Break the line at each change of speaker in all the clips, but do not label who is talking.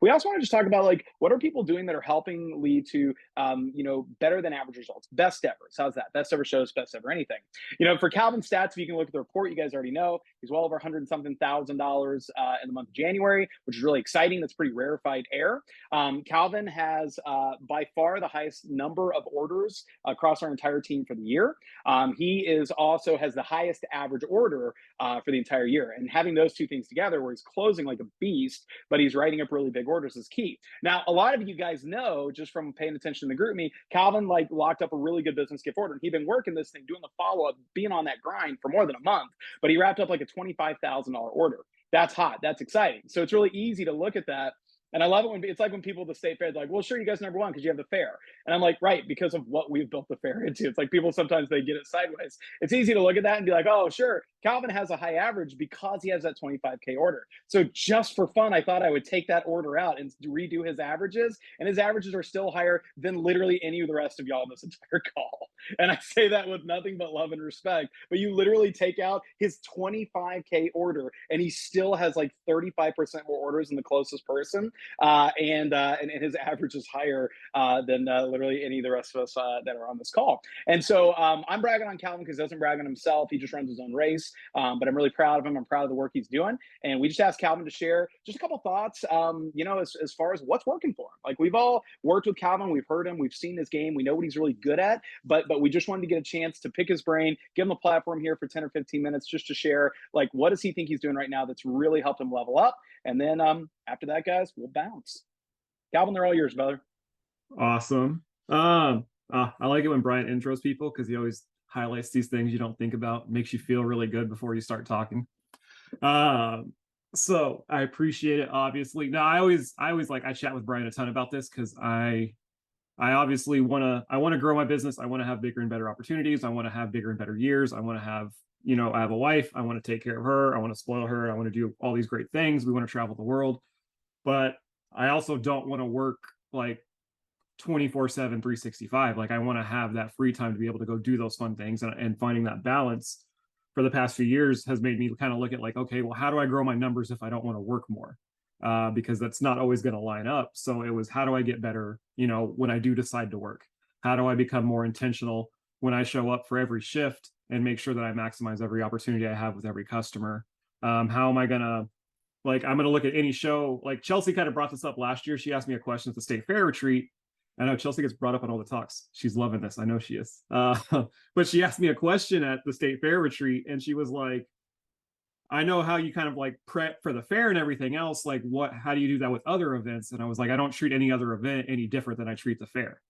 We also want to just talk about like what are people doing that are helping lead to better than average results, best ever. So how's that? Best ever shows, best ever anything. For Calvin stats, if you can look at the report, you guys already know he's well over 100 and something thousand in the month of January, which is really exciting. That's pretty rarefied air. Calvin has by far the highest number of orders across our entire team for the year. He is also has the highest average order for the entire year, and having those two things together, where he's closing like a beast, but he's writing up really big orders is key. Now, a lot of you guys know just from paying attention to the group me, Calvin like locked up a really good business gift order. He'd been working this thing, doing the follow up, being on that grind for more than a month, but he wrapped up like a $25,000 order. That's hot. That's exciting. So it's really easy to look at that. And I love it when it's like when people at the state fair, they're like, well, sure, you guys are number one because you have the fair. And I'm like, right, because of what we've built the fair into. It's like people sometimes they get it sideways. It's easy to look at that and be like, oh, sure, Calvin has a high average because he has that 25K order. So just for fun, I thought I would take that order out and redo his averages. And his averages are still higher than literally any of the rest of y'all in this entire call. And I say that with nothing but love and respect. But you literally take out his 25K order and he still has like 35% more orders than the closest person. And his average is higher than literally any of the rest of us that are on this call. And so I'm bragging on Calvin because he doesn't brag on himself. He just runs his own race. But I'm really proud of him. I'm proud of the work he's doing. And we just asked Calvin to share just a couple thoughts, as far as what's working for him. Like we've all worked with Calvin. We've heard him. We've seen his game. We know what he's really good at. But we just wanted to get a chance to pick his brain, give him a platform here for 10 or 15 minutes just to share, like, what does he think he's doing right now that's really helped him level up? And then after that, guys, we'll bounce. Calvin, they're all yours, brother.
Awesome. I like it when Brian intros people because he always highlights these things you don't think about, makes you feel really good before you start talking. So I appreciate it, obviously. Now I always like I chat with Brian a ton about this because I obviously I want to grow my business. I want to have bigger and better opportunities. I want to have bigger and better years. I want to have, I have a wife. I want to take care of her. I want to spoil her. I want to do all these great things. We want to travel the world. But I also don't want to work like 24/7, 365. Like I want to have that free time to be able to go do those fun things, and finding that balance for the past few years has made me kind of look at like, okay, well, how do I grow my numbers if I don't want to work more? Because that's not always going to line up. So it was, how do I get better, when I do decide to work? How do I become more intentional when I show up for every shift and make sure that I maximize every opportunity I have with every customer? How am I going to, like, I'm going to look at any show. Like Chelsea kind of brought this up last year. She asked me a question at the state fair retreat. I know Chelsea gets brought up on all the talks. She's loving this. I know she is. But she asked me a question at the state fair retreat, and she was like, I know how you kind of like prep for the fair and everything else. Like, how do you do that with other events? And I was like, I don't treat any other event any different than I treat the fair.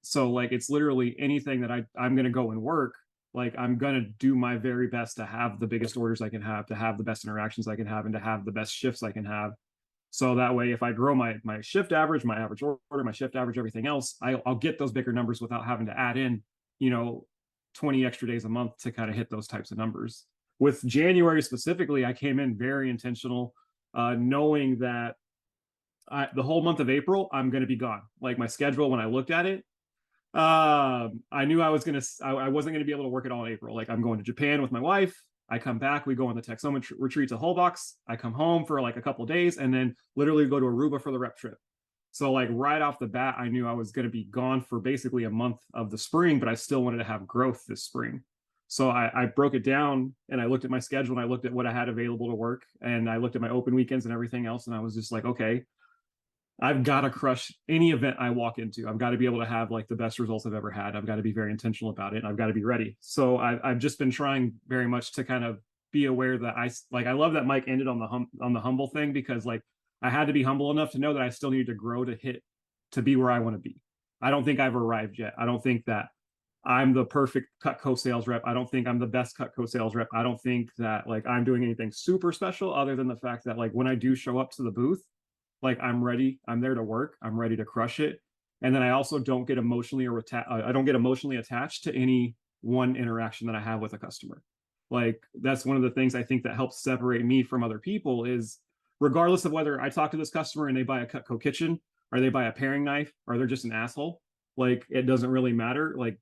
So like, it's literally anything that I'm going to go and work. Like, I'm going to do my very best to have the biggest orders I can have, to have the best interactions I can have, and to have the best shifts I can have. So that way, if I grow my shift average, my average order, my shift average, everything else, I'll get those bigger numbers without having to add in, 20 extra days a month to kind of hit those types of numbers. With January specifically, I came in very intentional, knowing that the whole month of April, I'm going to be gone. Like my schedule, when I looked at it, I knew I wasn't going to be able to work it all in April. Like I'm going to Japan with my wife. I come back, we go on the Texoma retreat to Holbox. I come home for like a couple of days and then literally go to Aruba for the rep trip. So like right off the bat, I knew I was going to be gone for basically a month of the spring, but I still wanted to have growth this spring. So I broke it down and I looked at my schedule and I looked at what I had available to work and I looked at my open weekends and everything else. And I was just like, okay, I've got to crush any event I walk into. I've got to be able to have like the best results I've ever had. I've got to be very intentional about it. And I've got to be ready. So I've just been trying very much to kind of be aware that I love that Mike ended on the humble thing, because like I had to be humble enough to know that I still needed to grow to be where I want to be. I don't think I've arrived yet. I don't think that I'm the perfect Cutco sales rep. I don't think I'm the best Cutco sales rep. I don't think that like I'm doing anything super special other than the fact that like when I do show up to the booth, like I'm ready. I'm there to work. I'm ready to crush it. And then I also don't get emotionally attached to any one interaction that I have with a customer. Like that's one of the things I think that helps separate me from other people is, regardless of whether I talk to this customer and they buy a Cutco kitchen or they buy a paring knife or they're just an asshole, like it doesn't really matter. Like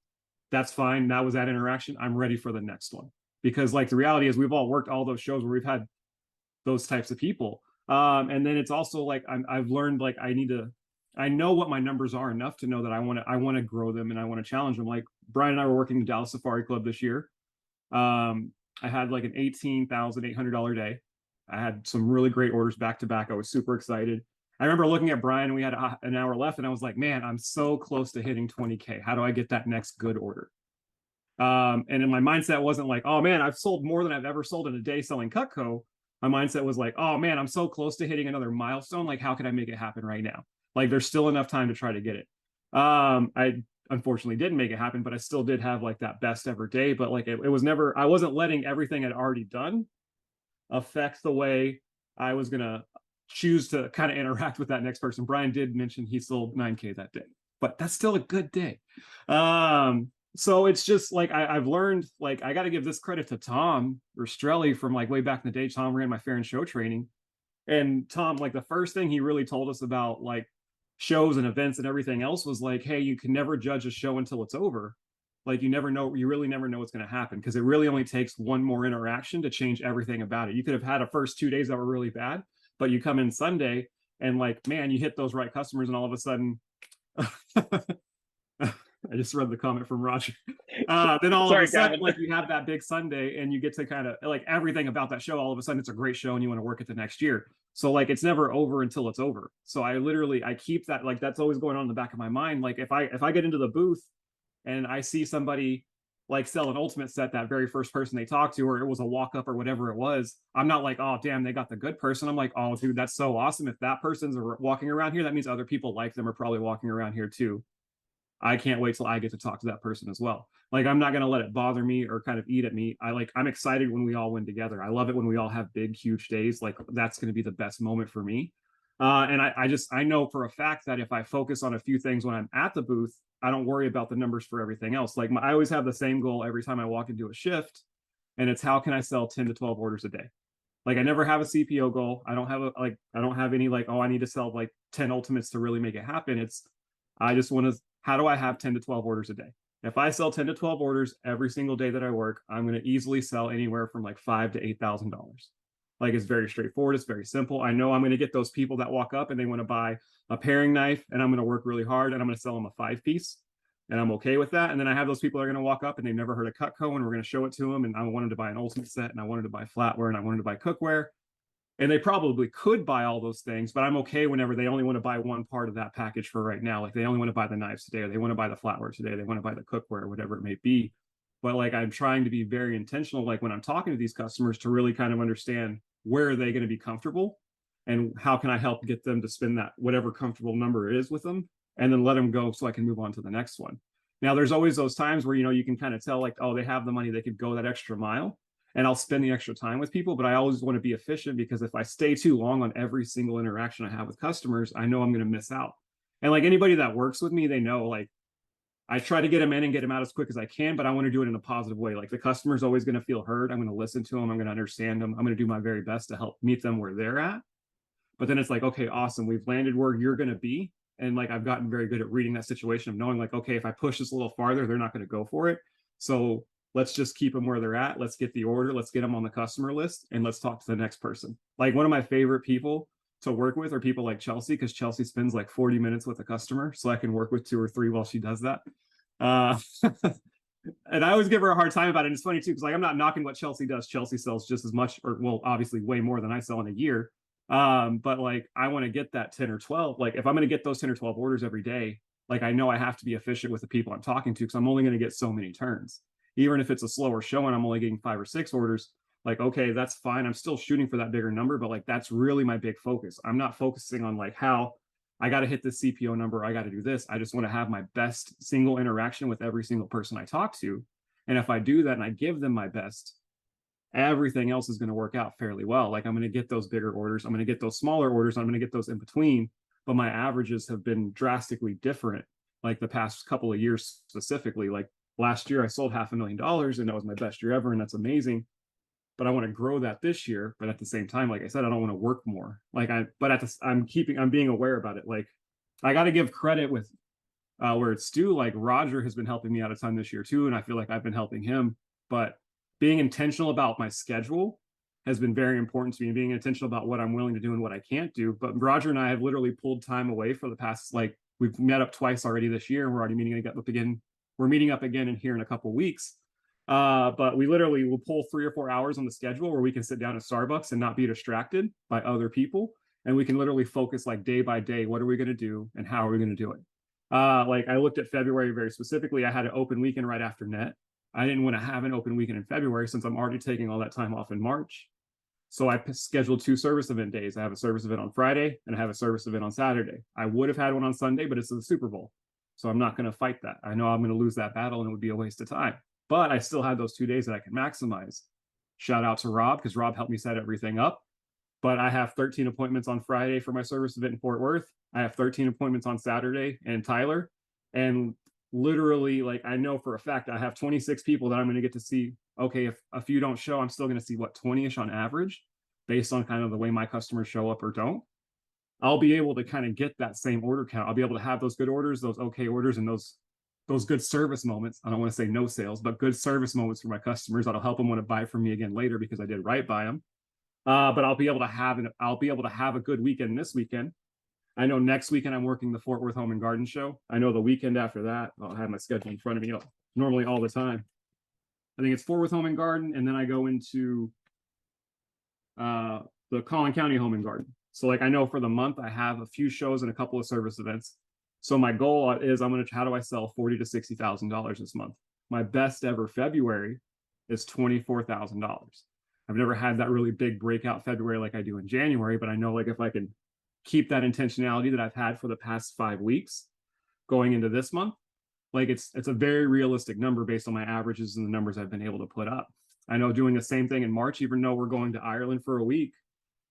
that's fine. That was that interaction. I'm ready for the next one. Because like the reality is we've all worked all those shows where we've had those types of people. And then it's also like I've learned like I know what my numbers are enough to know that I want to grow them and I want to challenge them. Like Brian and I were working the Dallas Safari Club this year. I had like an $18,800 day. I had some really great orders back to back. I was super excited. I remember looking at Brian and we had an hour left and I was like, man, I'm so close to hitting 20K. How do I get that next good order? And in my mindset wasn't like, oh man, I've sold more than I've ever sold in a day selling Cutco. My mindset was like, oh man, I'm so close to hitting another milestone. Like, how can I make it happen right now? Like, there's still enough time to try to get it. I unfortunately didn't make it happen, but I still did have like that best ever day. But like, it was never, I wasn't letting everything I'd already done affect the way I was going to choose to kind of interact with that next person. Brian did mention he sold 9K that day, but that's still a good day. So it's just like I've learned, like I got to give this credit to Tom Rastrelli from like way back in the day. Tom ran my fair and show training, and Tom, like the first thing he really told us about like shows and events and everything else was like, hey, you can never judge a show until it's over. Like you never know, you really never know what's going to happen because it really only takes one more interaction to change everything about it. You could have had a first 2 days that were really bad, but you come in Sunday and like, man, you hit those right customers, and all of a sudden, I just read the comment from Roger. Then all of
Sorry,
a sudden,
Gavin.
like you have that big Sunday and you get to kind of like everything about that show. All of a sudden, it's a great show and you want to work it the next year. So like it's never over until it's over. So I keep that, like that's always going on in the back of my mind. Like if I get into the booth and I see somebody like sell an ultimate set, that very first person they talked to, or it was a walk up or whatever it was, I'm not like, oh damn, they got the good person. I'm like, oh dude, that's so awesome. If that person's walking around here, that means other people like them are probably walking around here too. I can't wait till I get to talk to that person as well. Like I'm not gonna let it bother me or kind of eat at me. I'm excited when we all win together. I love it when we all have big, huge days. Like that's gonna be the best moment for me. And I know for a fact that if I focus on a few things when I'm at the booth, I don't worry about the numbers for everything else. Like I always have the same goal every time I walk into a shift, and it's how can I sell 10 to 12 orders a day. Like I never have a CPO goal. I don't have any like, oh, I need to sell like 10 ultimates to really make it happen. It's I just want to, how do I have 10 to 12 orders a day? If I sell 10 to 12 orders every single day that I work, I'm going to easily sell anywhere from like $5,000 to $8,000. Like it's very straightforward. It's very simple. I know I'm going to get those people that walk up and they want to buy a paring knife, and I'm going to work really hard and I'm going to sell them a 5-piece. And I'm okay with that. And then I have those people that are going to walk up and they've never heard of Cutco, and we're going to show it to them. And I wanted to buy an ultimate set, and I wanted to buy flatware, and I wanted to buy cookware. And they probably could buy all those things, but I'm okay whenever they only want to buy one part of that package for right now. Like they only want to buy the knives today, or they want to buy the flatware today, they want to buy the cookware, whatever it may be. But like I'm trying to be very intentional, like when I'm talking to these customers, to really kind of understand where are they going to be comfortable and how can I help get them to spend that whatever comfortable number is with them, and then let them go so I can move on to the next one. Now there's always those times where you can kind of tell like, oh, they have the money, they could go that extra mile, and I'll spend the extra time with people, but I always want to be efficient, because if I stay too long on every single interaction I have with customers, I know I'm going to miss out. And like anybody that works with me, they know like I try to get them in and get them out as quick as I can, but I want to do it in a positive way. Like the customer's always going to feel heard. I'm going to listen to them. I'm going to understand them. I'm going to do my very best to help meet them where they're at. But then it's like, okay, awesome. We've landed where you're going to be. And like, I've gotten very good at reading that situation of knowing like, okay, if I push this a little farther, they're not going to go for it. So let's just keep them where they're at. Let's get the order. Let's get them on the customer list, and let's talk to the next person. Like one of my favorite people to work with are people like Chelsea, because Chelsea spends like 40 minutes with a customer. So I can work with 2 or 3 while she does that. And I always give her a hard time about it. And it's funny too, because like I'm not knocking what Chelsea does. Chelsea sells just as much, or well, obviously way more than I sell in a year. But like I want to get that 10 or 12. Like if I'm going to get those 10 or 12 orders every day, like I know I have to be efficient with the people I'm talking to, because I'm only going to get so many turns. Even if it's a slower show and I'm only getting 5 or 6 orders, like, okay, that's fine. I'm still shooting for that bigger number, but like, that's really my big focus. I'm not focusing on like how I got to hit this CPO number. I got to do this. I just want to have my best single interaction with every single person I talk to. And if I do that and I give them my best, everything else is going to work out fairly well. Like I'm going to get those bigger orders. I'm going to get those smaller orders. I'm going to get those in between, but my averages have been drastically different. Like the past couple of years specifically, like last year I sold $500,000 and that was my best year ever. And that's amazing. But I want to grow that this year. But at the same time, like I said, I don't want to work more. I'm being aware about it. Like I got to give credit with where it's due. Like Roger has been helping me out a ton this year too. And I feel like I've been helping him, but being intentional about my schedule has been very important to me, and being intentional about what I'm willing to do and what I can't do. But Roger and I have literally pulled time away for the past, like, we've met up twice already this year, and we're already meeting up again. We're meeting up again in here in a couple of weeks. But we literally will pull 3 or 4 hours on the schedule where we can sit down at Starbucks and not be distracted by other people. And we can literally focus like day by day, what are we going to do and how are we going to do it? Like I looked at February very specifically. I had an open weekend right after net. I didn't want to have an open weekend in February since I'm already taking all that time off in March. So I scheduled 2 service event days. I have a service event on Friday and I have a service event on Saturday. I would have had one on Sunday, but it's the Super Bowl. So I'm not going to fight that. I know I'm going to lose that battle and it would be a waste of time. But I still had those 2 days that I can maximize. Shout out to Rob, because Rob helped me set everything up. But I have 13 appointments on Friday for my service event in Fort Worth. I have 13 appointments on Saturday in Tyler. And literally, like, I know for a fact I have 26 people that I'm going to get to see. Okay, if a few don't show, I'm still going to see what, 20-ish on average, based on kind of the way my customers show up or don't. I'll be able to kind of get that same order count. I'll be able to have those good orders, those okay orders, and those good service moments. I don't want to say no sales, but good service moments for my customers that'll help them want to buy from me again later because I did right by them. But I'll be able to have a good weekend this weekend. I know next weekend I'm working the Fort Worth Home and Garden Show. I know the weekend after that, I'll have my schedule in front of me normally all the time. I think it's Fort Worth Home and Garden, and then I go into the Collin County Home and Garden. So like I know for the month I have a few shows and a couple of service events. So my goal is how do I sell $40,000 to $60,000 this month? My best ever February is $24,000. I've never had that really big breakout February like I do in January, but I know like if I can keep that intentionality that I've had for the past 5 weeks going into this month, like it's a very realistic number based on my averages and the numbers I've been able to put up. I know doing the same thing in March, even though we're going to Ireland for a week,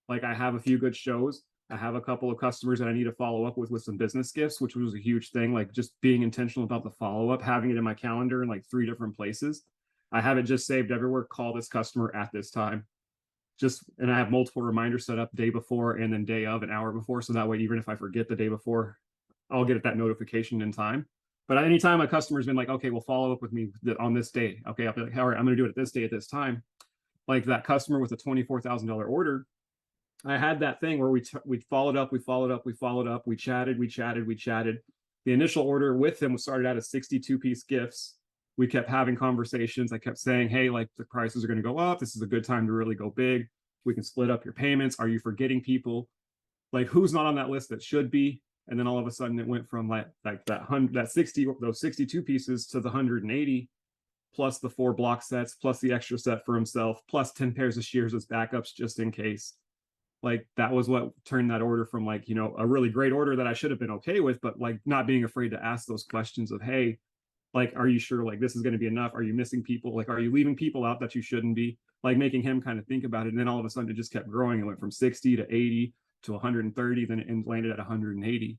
like I have a few good shows. I have a couple of customers that I need to follow up with some business gifts, which was a huge thing. Like just being intentional about the follow-up, having it in my calendar in like 3 different places. I have it just saved everywhere. Call this customer at this time. And I have multiple reminders set up day before and then day of, an hour before. So that way, even if I forget the day before, I'll get that notification in time. But anytime a customer's been like, okay, well, follow up with me on this day. Okay, I'll be like, all right, I'm going to do it at this day at this time. Like that customer with a $24,000 order, I had that thing where we followed up, we chatted. The initial order with him was started out as 62-piece gifts. We kept having conversations. I kept saying, hey, like the prices are going to go up. This is a good time to really go big. We can split up your payments. Are you forgetting people? Like who's not on that list that should be? And then all of a sudden it went from those 62 pieces to the 180, plus the 4 block sets, plus the extra set for himself, plus 10 pairs of shears as backups just in case. Like that was what turned that order from like, a really great order that I should have been okay with, but like not being afraid to ask those questions of, hey, like, are you sure like this is going to be enough? Are you missing people? Like, are you leaving people out that you shouldn't be? Like making him kind of think about it. And then all of a sudden it just kept growing. It went from 60 to 80 to 130, then it landed at 180.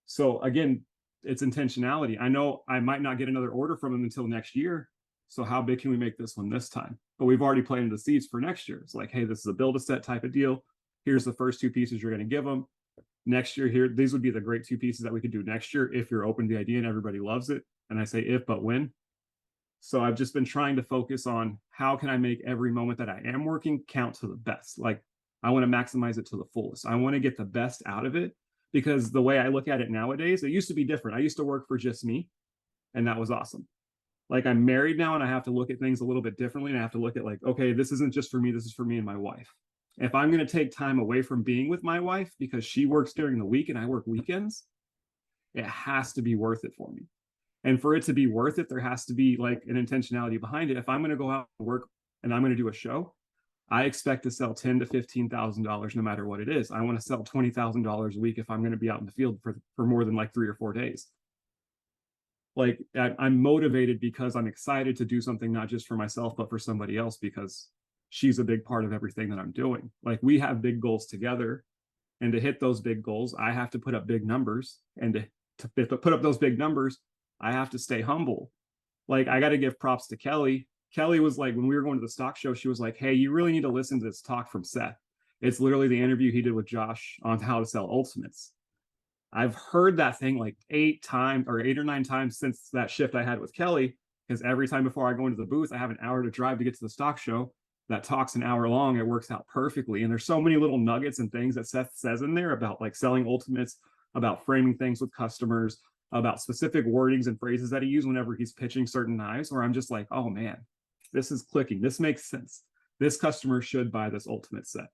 So again, it's intentionality. I know I might not get another order from him until next year. So how big can we make this one this time? But we've already planted the seeds for next year. It's like, hey, this is a build a set type of deal. Here's the first 2 pieces you're going to give them. Next year, these would be the great 2 pieces that we could do next year if you're open to the idea and everybody loves it. And I say if, but when. So I've just been trying to focus on how can I make every moment that I am working count to the best. Like I want to maximize it to the fullest. I want to get the best out of it, because the way I look at it nowadays, it used to be different. I used to work for just me, and that was awesome. Like I'm married now and I have to look at things a little bit differently, and I have to look at like, okay, this isn't just for me, this is for me and my wife. If I'm going to take time away from being with my wife because she works during the week and I work weekends, it has to be worth it for me. And for it to be worth it, there has to be like an intentionality behind it. If I'm going to go out and work and I'm going to do a show, I expect to sell $10,000 to $15,000 no matter what it is. I want to sell $20,000 a week if I'm going to be out in the field for more than like 3 or 4 days. Like I'm motivated because I'm excited to do something not just for myself, but for somebody else, because she's a big part of everything that I'm doing. Like we have big goals together, and to hit those big goals, I have to put up big numbers, and to put up those big numbers, I have to stay humble. Like I got to give props to Kelly. Kelly was like, when we were going to the stock show, she was like, hey, you really need to listen to this talk from Seth. It's literally the interview he did with Josh on how to sell ultimates. I've heard that thing like 8 or 9 times since that shift I had with Kelly, because every time before I go into the booth, I have an hour to drive to get to the stock show. that talk's an hour long, it works out perfectly. And there's so many little nuggets and things that Seth says in there about like selling ultimates, about framing things with customers, about specific wordings and phrases that he uses whenever he's pitching certain knives, where I'm just like, oh man, this is clicking. This makes sense. This customer should buy this ultimate set.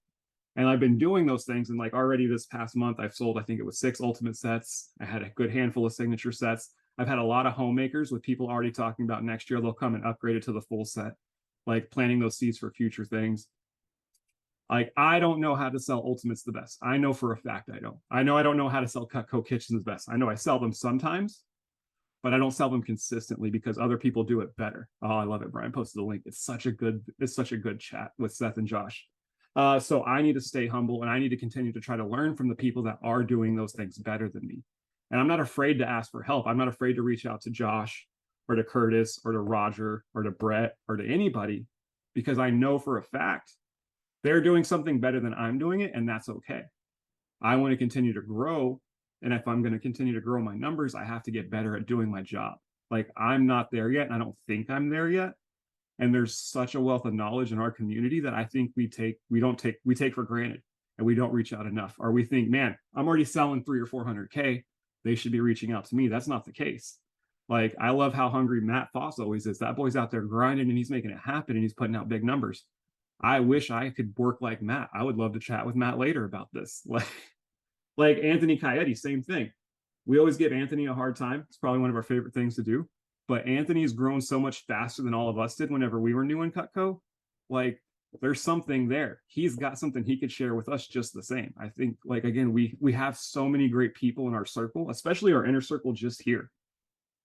And I've been doing those things. And like already this past month, I've sold, I think it was 6 ultimate sets. I had a good handful of signature sets. I've had a lot of homemakers with people already talking about next year they'll come and upgrade it to the full set, like planting those seeds for future things. Like, I don't know how to sell ultimates the best. I know for a fact I don't. I don't know how to sell Cutco kitchens the best. I know I sell them sometimes, but I don't sell them consistently because other people do it better. Oh, I love it. Brian posted the link. It's such a good chat with Seth and Josh. So I need to stay humble and I need to continue to try to learn from the people that are doing those things better than me. And I'm not afraid to ask for help. I'm not afraid to reach out to Josh or to Curtis or to Roger or to Brett or to anybody, because I know for a fact they're doing something better than I'm doing it, and that's okay. I want to continue to grow. And if I'm going to continue to grow my numbers, I have to get better at doing my job. Like, I'm not there yet, and I don't think I'm there yet. And there's such a wealth of knowledge in our community that I think we take for granted, and we don't reach out enough. Or we think, man, I'm already selling 300 or 400K. They should be reaching out to me. That's not the case. Like, I love how hungry Matt Foss always is. That boy's out there grinding and he's making it happen and he's putting out big numbers. I wish I could work like Matt. I would love to chat with Matt later about this. Like Anthony Coyote, same thing. We always give Anthony a hard time. It's probably one of our favorite things to do. But Anthony's grown so much faster than all of us did whenever we were new in Cutco. Like, there's something there. He's got something he could share with us just the same. I think, like, again, we have so many great people in our circle, especially our inner circle just here.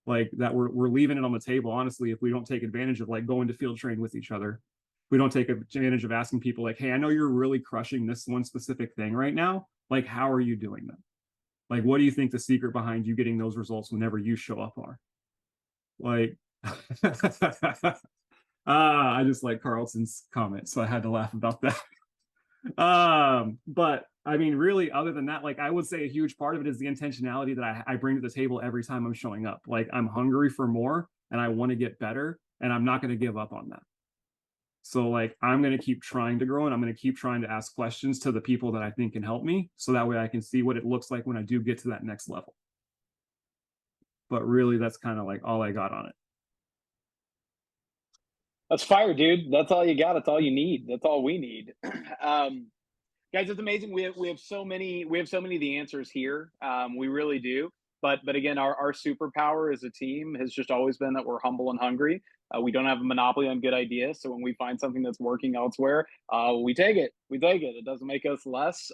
Like, that we're leaving it on the table, honestly, if we don't take advantage of like going to field train with each other. We don't take advantage of asking people like, hey, I know you're really crushing this one specific thing right now. Like, how are you doing them? Like, what do you think the secret behind you getting those results whenever you show up are? Like, I just like Carlton's comment, so I had to laugh about that. But I mean, really, other than that, like, I would say a huge part of it is the intentionality that I bring to the table every time I'm showing up. Like, I'm hungry for more and I want to get better, and I'm not going to give up on that. So like, I'm going to keep trying to grow, and I'm going to keep trying to ask questions to the people that I think can help me, so that way I can see what it looks like when I do get to that next level. But really, that's kind of like all I got on it.
That's fire, dude. That's all you got. That's all you need. That's all we need. Guys, it's amazing. We have so many of the answers here. We really do. But again, our superpower as a team has just always been that we're humble and hungry. We don't have a monopoly on good ideas. So when we find something that's working elsewhere, we take it. We take it. It doesn't make us less.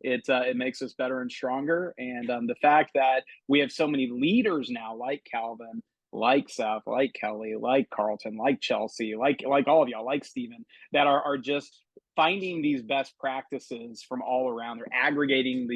It makes us better and stronger. And the fact that we have so many leaders now, like Calvin, like Seth, like Kelly, like Carlton, like Chelsea, like all of y'all, like Steven, that are just finding these best practices from all around. They're aggregating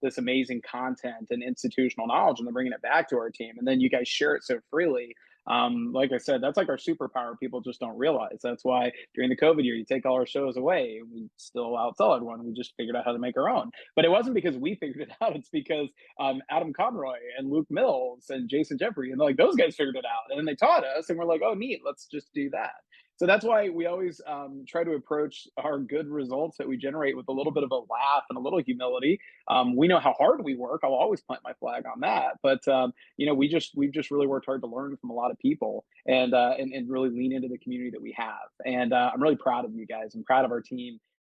this amazing content and institutional knowledge, and they're bringing it back to our team. And then you guys share it so freely. Like I said, that's like our superpower. People just don't realize. That's why during the COVID year, you take all our shows away, we still outsell everyone. We just figured out how to make our own. But it wasn't because we figured it out. It's because Adam Conroy and Luke Mills and Jason Jeffrey and like those guys figured it out, and then they taught us, and we're like, oh, neat, let's just do that. So that's why we always try to approach our good results that we generate with a little bit of a laugh and a little humility. We know how hard we work. I'll always plant my flag on that. But we've just really worked hard to learn from a lot of people and really lean into the community that we have. And I'm really proud of you guys. I'm proud of our team.